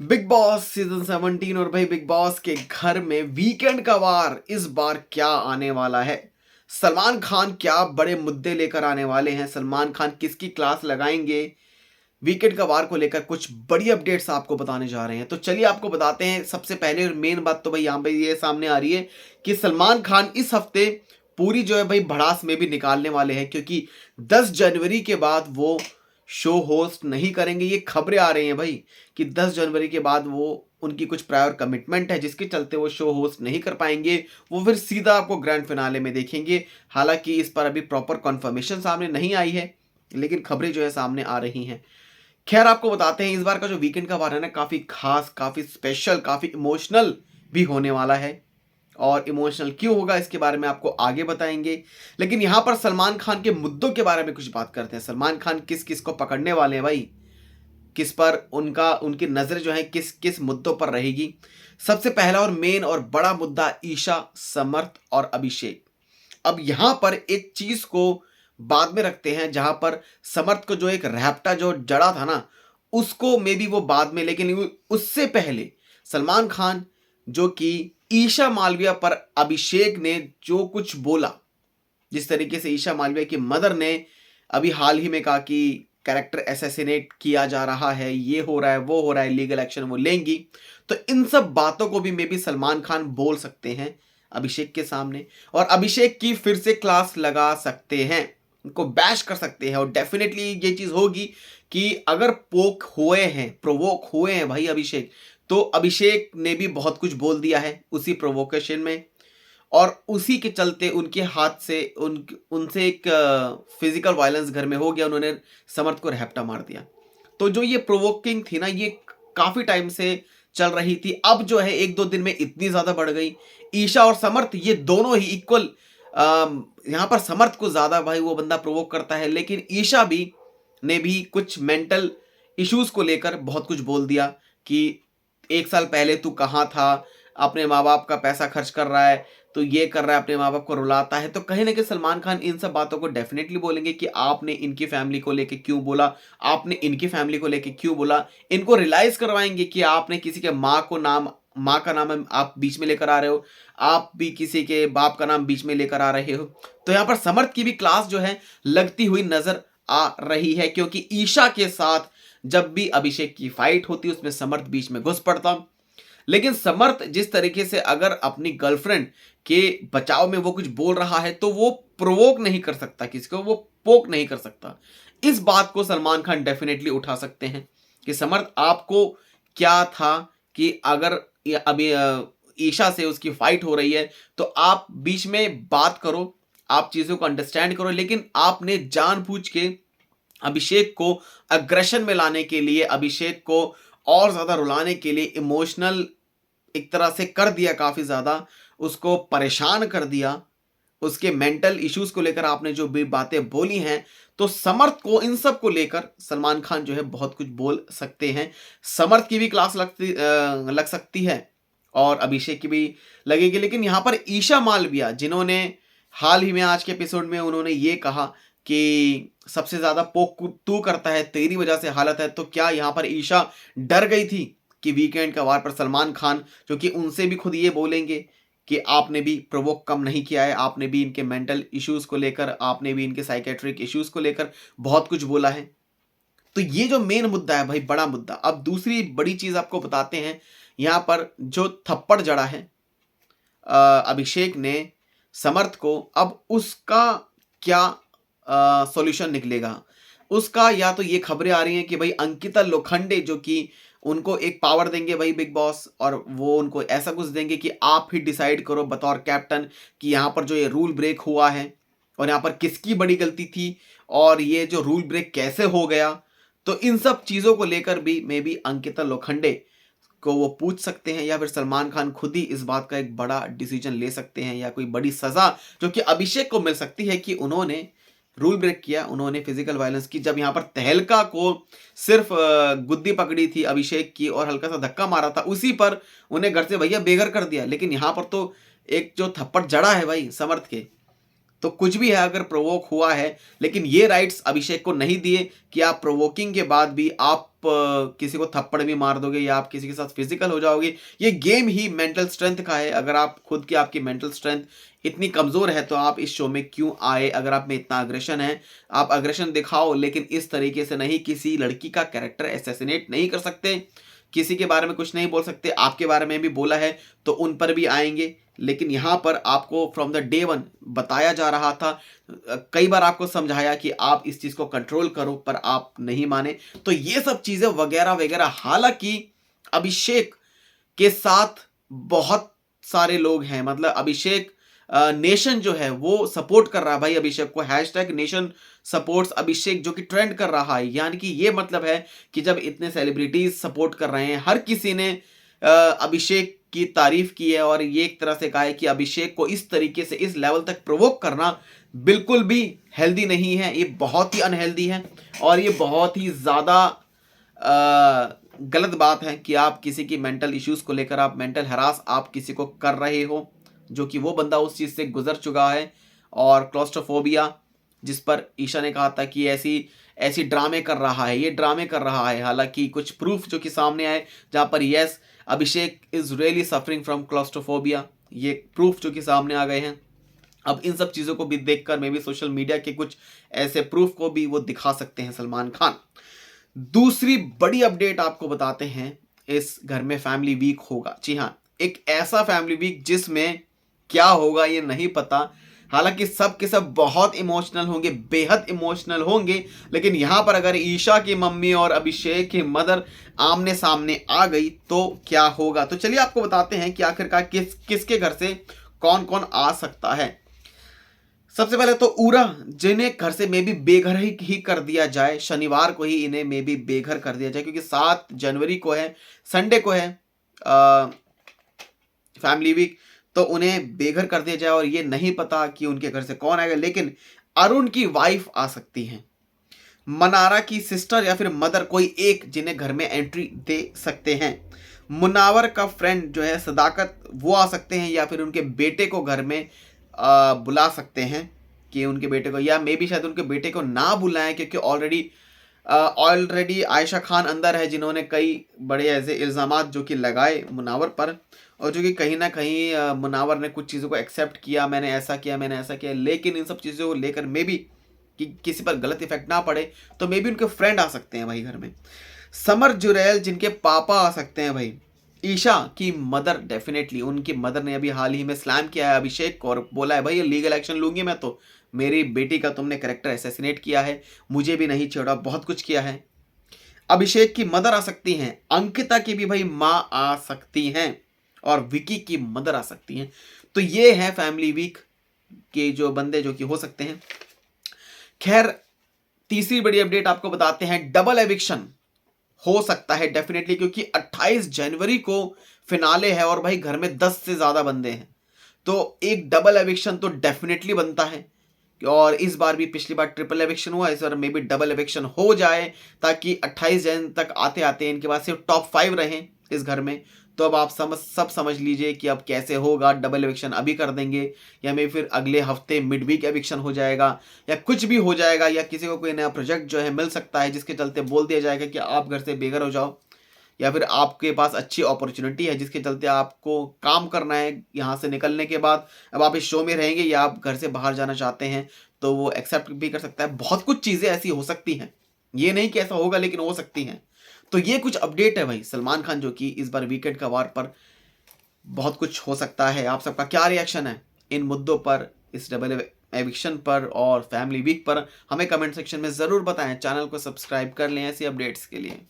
Big boss season 17 और भाई big boss के घर में वीकेंड का वार इस बार क्या आने वाला है। सलमान खान क्या बड़े मुद्दे लेकर आने वाले हैं, सलमान खान किसकी क्लास लगाएंगे। वीकेंड का वार को लेकर कुछ बड़ी अपडेट्स आपको बताने जा रहे हैं, तो चलिए आपको बताते हैं। सबसे पहले और मेन बात तो भाई यहाँ पे ये सामने आ रही है कि सलमान खान इस हफ्ते पूरी जो है भाई भड़ास में भी निकालने वाले हैं, क्योंकि 10 जनवरी के बाद वो शो होस्ट नहीं करेंगे। ये खबरें आ रही हैं भाई कि 10 जनवरी के बाद वो उनकी कुछ प्रायर कमिटमेंट है जिसके चलते वो शो होस्ट नहीं कर पाएंगे। वो फिर सीधा आपको ग्रैंड फिनाले में देखेंगे। हालांकि इस पर अभी प्रॉपर कंफर्मेशन सामने नहीं आई है, लेकिन खबरें जो है सामने आ रही हैं। खैर आपको बताते हैं, इस बार का जो वीकेंड का वार है ना, काफ़ी खास, काफ़ी स्पेशल, काफ़ी इमोशनल भी होने वाला है। और इमोशनल क्यों होगा इसके बारे में आपको आगे बताएंगे। लेकिन यहाँ पर सलमान खान के मुद्दों के बारे में कुछ बात करते हैं। सलमान खान किस किस को पकड़ने वाले हैं भाई, किस पर उनकी नज़र जो है किस किस मुद्दों पर रहेगी। सबसे पहला और मेन और बड़ा मुद्दा ईशा, समर्थ और अभिषेक। अब यहाँ पर एक चीज़ को बाद में रखते हैं, जहाँ पर समर्थ को जो एक रैप्टा जो जड़ा था ना, उसको मे बी वो बाद में, लेकिन उससे पहले सलमान खान जो कि ईशा मालविया पर अभिषेक ने जो कुछ बोला, जिस तरीके से ईशा मालविया की मदर ने अभी हाल ही में कहा कि कैरेक्टर असैसिनेट किया जा रहा है, ये हो रहा है, वो हो रहा है, लीगल एक्शन वो लेंगी, तो इन सब बातों को भी मे बी सलमान खान बोल सकते हैं अभिषेक के सामने, और अभिषेक की फिर से क्लास लगा सकते हैं, उनको बैश कर सकते हैं। और डेफिनेटली ये चीज़ होगी कि अगर प्रोवोक हुए हैं भाई अभिषेक, तो अभिषेक ने भी बहुत कुछ बोल दिया है उसी प्रोवोकेशन में, और उसी के चलते उनके हाथ से उनसे एक फिजिकल वायलेंस घर में हो गया। उन्होंने समर्थ को रैप्टा मार दिया। तो जो ये प्रोवोकिंग थी ना, ये काफ़ी टाइम से चल रही थी। अब जो है 1-2 दिन में इतनी ज़्यादा बढ़ गई। ईशा और समर्थ ये दोनों ही इक्वल, यहाँ पर समर्थ को ज़्यादा भाई वो बंदा प्रोवोक करता है, लेकिन ईशा भी ने भी कुछ मेंटल इश्यूज को लेकर बहुत कुछ बोल दिया कि 1 साल पहले तू कहाँ था, अपने माँ बाप का पैसा खर्च कर रहा है, तो ये कर रहा है, अपने माँ बाप को रुलाता है। तो कहीं ना कहीं सलमान खान इन सब बातों को डेफिनेटली बोलेंगे कि आपने इनकी फैमिली को लेके क्यों बोला, आपने इनकी फैमिली को लेके क्यों बोला। इनको रियलाइज करवाएंगे कि आपने किसी के माँ का नाम आप बीच में लेकर आ रहे हो, आप भी किसी के बाप का नाम बीच में लेकर आ रहे हो। तो यहाँ पर समर्थ की भी क्लास जो है लगती हुई नजर आ रही है, क्योंकि ईशा के साथ जब भी अभिषेक की फाइट होती उसमें समर्थ बीच में घुस पड़ता। लेकिन समर्थ जिस तरीके से अगर अपनी गर्लफ्रेंड के बचाव में वो कुछ बोल रहा है, तो वो प्रोवोक नहीं कर सकता किसी को, वो पोक नहीं कर सकता। इस बात को सलमान खान डेफिनेटली उठा सकते हैं कि समर्थ आपको क्या था कि अगर अभी ईशा से उसकी फाइट हो रही है, तो आप बीच में बात करो, आप चीज़ों को अंडरस्टैंड करो, लेकिन आपने जानबूझ के अभिषेक को अग्रेशन में लाने के लिए, अभिषेक को और ज़्यादा रुलाने के लिए इमोशनल एक तरह से कर दिया, काफ़ी ज़्यादा उसको परेशान कर दिया। उसके मेंटल इश्यूज़ को लेकर आपने जो भी बातें बोली हैं, तो समर्थ को इन सब को लेकर सलमान खान जो है बहुत कुछ बोल सकते हैं। समर्थ की भी क्लास लग सकती है और अभिषेक की भी लगेगी। लेकिन यहाँ पर ईशा मालविया, जिन्होंने हाल ही में आज के एपिसोड में उन्होंने ये कहा कि सबसे ज़्यादा पोक तू करता है, तेरी वजह से हालत है, तो क्या यहाँ पर ईशा डर गई थी कि वीकेंड का वार पर सलमान खान, जो कि उनसे भी खुद ये बोलेंगे कि आपने भी प्रोवोक कम नहीं किया है, आपने भी इनके मेंटल इश्यूज़ को लेकर, आपने भी इनके साइकेट्रिक इश्यूज़ को लेकर बहुत कुछ बोला है। तो ये जो मेन मुद्दा है भाई, बड़ा मुद्दा। अब दूसरी बड़ी चीज़ आपको बताते हैं, यहाँ पर जो थप्पड़ जड़ा है अभिषेक ने समर्थ को, अब उसका क्या सॉल्यूशन निकलेगा उसका। या तो ये खबरें आ रही हैं कि भाई अंकिता लोखंडे जो कि उनको एक पावर देंगे भाई बिग बॉस, और वो उनको ऐसा कुछ देंगे कि आप ही डिसाइड करो बतौर कैप्टन कि यहाँ पर जो ये रूल ब्रेक हुआ है और यहाँ पर किसकी बड़ी गलती थी, और ये जो रूल ब्रेक कैसे हो गया। तो इन सब चीज़ों को लेकर भी मे बी अंकिता लोखंडे को वो पूछ सकते हैं, या फिर सलमान खान खुद ही इस बात का एक बड़ा डिसीजन ले सकते हैं, या कोई बड़ी सज़ा जो कि अभिषेक को मिल सकती है कि उन्होंने रूल ब्रेक किया, उन्होंने फिजिकल वायलेंस की। जब यहाँ पर तहलका को सिर्फ गुद्दी पकड़ी थी अभिषेक की और हल्का सा धक्का मारा था, उसी पर उन्हें घर से भैया बेघर कर दिया। लेकिन यहाँ पर तो एक जो थप्पड़ जड़ा है भाई समर्थ के, तो कुछ भी है अगर प्रोवोक हुआ है, लेकिन ये राइट्स अभिषेक को नहीं दिए कि आप प्रोवोकिंग के बाद भी आप किसी को थप्पड़ भी मार दोगे या आप किसी के साथ फिजिकल हो जाओगे। ये गेम ही मेंटल स्ट्रेंथ का है। अगर आप खुद की आपकी मेंटल स्ट्रेंथ इतनी कमज़ोर है तो आप इस शो में क्यों आए? अगर आप में इतना अग्रेशन है, आप अग्रेशन दिखाओ, लेकिन इस तरीके से नहीं। किसी लड़की का कैरेक्टर असैसिनेट नहीं कर सकते, किसी के बारे में कुछ नहीं बोल सकते। आपके बारे में भी बोला है तो उन पर भी आएंगे, लेकिन यहाँ पर आपको फ्रॉम द डे वन बताया जा रहा था, कई बार आपको समझाया कि आप इस चीज़ को कंट्रोल करो, पर आप नहीं माने। तो ये सब चीज़ें वगैरह वगैरह। हालांकि अभिषेक के साथ बहुत सारे लोग हैं, मतलब अभिषेक नेशन जो है वो सपोर्ट कर रहा है भाई अभिषेक को। हैशटैग नेशन सपोर्ट्स अभिषेक जो कि ट्रेंड कर रहा है। यानी कि ये मतलब है कि जब इतने सेलिब्रिटीज सपोर्ट कर रहे हैं, हर किसी ने अभिषेक की तारीफ की है और ये एक तरह से कहा है कि अभिषेक को इस तरीके से इस लेवल तक प्रोवोक करना बिल्कुल भी हेल्दी नहीं है। ये बहुत ही अनहेल्दी है और ये बहुत ही ज़्यादा गलत बात है कि आप किसी की मेंटल इश्यूज को लेकर आप मेंटल हरास आप किसी को कर रहे हो, जो कि वो बंदा उस चीज़ से गुजर चुका है। और क्लॉस्ट्रोफोबिया जिस पर ईशा ने कहा था कि ऐसी ड्रामे कर रहा है, ये ड्रामे कर रहा है। हालांकि कुछ प्रूफ जो कि सामने आए जहाँ पर yes Abhishek is really suffering from claustrophobia, ये प्रूफ जो कि सामने आ गए हैं। अब इन सब चीज़ों को भी देखकर मे भी सोशल मीडिया के कुछ ऐसे प्रूफ को भी वो दिखा सकते हैं सलमान खान। दूसरी बड़ी अपडेट आपको बताते हैं, इस घर में फैमिली वीक होगा। जी हाँ, एक ऐसा फैमिली वीक जिसमें क्या होगा ये नहीं पता। हालांकि सब के सब बहुत इमोशनल होंगे, बेहद इमोशनल होंगे, लेकिन यहाँ पर अगर ईशा की मम्मी और अभिषेक की मदर आमने सामने आ गई तो क्या होगा। तो चलिए आपको बताते हैं कि आखिरकार किसके घर से कौन कौन आ सकता है। सबसे पहले तो उरा, जिन्हें घर से मे बी बेघर ही कर दिया जाए। शनिवार को ही इन्हें मे बी बेघर कर दिया जाए, क्योंकि 7 जनवरी को है, संडे को है फैमिली वीक, तो उन्हें बेघर कर दिया जाए। और ये नहीं पता कि उनके घर से कौन आएगा, लेकिन अरुण की वाइफ आ सकती है, मनारा की सिस्टर या फिर मदर, कोई एक जिन्हें घर में एंट्री दे सकते हैं। मुनावर का फ्रेंड जो है सदाकत, वो आ सकते हैं, या फिर उनके बेटे को घर में बुला सकते हैं कि उनके बेटे को, या मे बी शायद उनके बेटे को ना बुलाएं, क्योंकि ऑलरेडी आयशा खान अंदर है, जिन्होंने कई बड़े ऐसे इल्ज़ामात जो कि लगाए मुनावर पर, और जो कि कहीं ना कहीं मुनावर ने कुछ चीज़ों को एक्सेप्ट किया, मैंने ऐसा किया, लेकिन इन सब चीज़ों को लेकर मे बी कि किसी पर गलत इफेक्ट ना पड़े, तो मे बी उनके फ्रेंड आ सकते हैं भाई घर में। समर जुरैल, जिनके पापा आ सकते हैं भाई। ईशा की मदर, डेफिनेटली उनकी मदर ने अभी हाल ही में स्लैम किया है अभिषेक को और बोला है भाई ये लीगल एक्शन लूंगी मैं, तो मेरी बेटी का तुमने कैरेक्टर असैसिनेट किया है, मुझे भी नहीं छोड़ा, बहुत कुछ किया है। अभिषेक की मदर आ सकती हैं, अंकिता की भी भाई माँ आ सकती हैं, और विकी की मदर आ सकती हैं। तो ये है फैमिली वीक के जो बंदे जो कि हो सकते हैं। खैर, तीसरी बड़ी अपडेट आपको बताते हैं, डबल एविक्शन हो सकता है डेफिनेटली, क्योंकि 28 जनवरी को फिनाले है और भाई घर में 10 से ज्यादा बंदे हैं, तो एक डबल एविक्शन तो डेफिनेटली बनता है। और इस बार भी, पिछली बार ट्रिपल एविक्शन हुआ, इस बार मे बी डबल एविक्शन हो जाए, ताकि 28 जन तक आते आते इनके पास सिर्फ टॉप 5 रहें इस घर में। तो अब आप समझ लीजिए कि अब कैसे होगा। डबल एविक्शन अभी कर देंगे, या मे फिर अगले हफ्ते मिड वीक एविक्शन हो जाएगा, या कुछ भी हो जाएगा, या किसी को कोई नया प्रोजेक्ट जो है मिल सकता है, जिसके चलते बोल दिया जाएगा कि आप घर से बेघर हो जाओ, या फिर आपके पास अच्छी अपॉर्चुनिटी है जिसके चलते आपको काम करना है यहाँ से निकलने के बाद, अब आप इस शो में रहेंगे या आप घर से बाहर जाना चाहते हैं, तो वो एक्सेप्ट भी कर सकता है। बहुत कुछ चीज़ें ऐसी हो सकती हैं, ये नहीं कि ऐसा होगा, लेकिन हो सकती हैं। तो ये कुछ अपडेट है भाई सलमान खान जो कि इस बार वीकेंड का वार पर बहुत कुछ हो सकता है। आप सबका क्या रिएक्शन है इन मुद्दों पर, इस डबल एविक्शन पर और फैमिली वीक पर, हमें कमेंट सेक्शन में ज़रूर बताएं। चैनल को सब्सक्राइब कर लें ऐसी अपडेट्स के लिए।